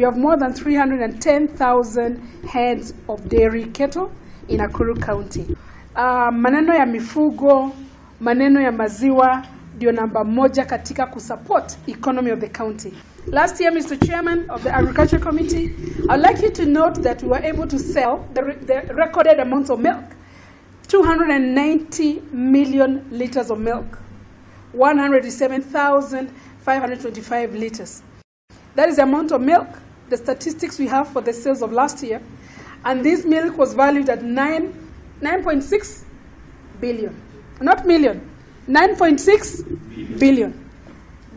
We have more than 310,000 heads of dairy cattle in Nakuru County. Maneno ya mifugo, maneno ya maziwa ndio namba moja katika kusupport economy of the county. Last year, Mr. Chairman of the Agriculture Committee, I'd like you to note that we were able to sell the recorded amount of milk, 290 million liters of milk, 107,525 liters. That is the amount of milk, the statistics we have for the sales of last year. And this milk was valued at 9.6 billion. Not million, 9.6 billion.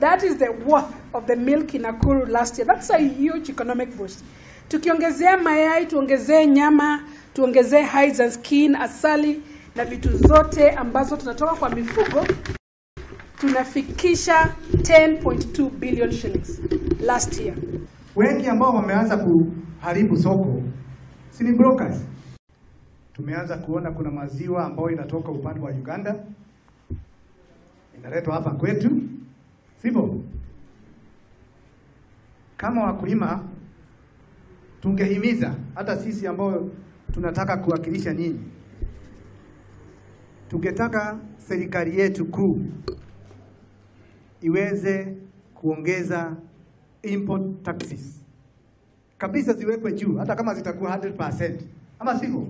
That is the worth of the milk in Nakuru last year. That's a huge economic boost. Tukiongezea mayai, tuongezee nyama, tuongezee hides and skin, asali, na vitu zote ambazo tunatoka kwa mifugo, tunafikisha 10.2 billion shillings last year. Wengi ambao wameanza kuharibu soko si ni brokers. Tumeanza kuona kuna maziwa ambayo inatoka upande wa Uganda inaletwa hapa kwetu. Sivyo? Kama wakulima tungehimiza hata sisi ambao tunataka kuwakilisha nyinyi. Tungetaka serikali yetu kuu iweze kuongeza import taxes. Kabisa ziwekwe juu hata kama zitakuwa 100%. Ama sivyo?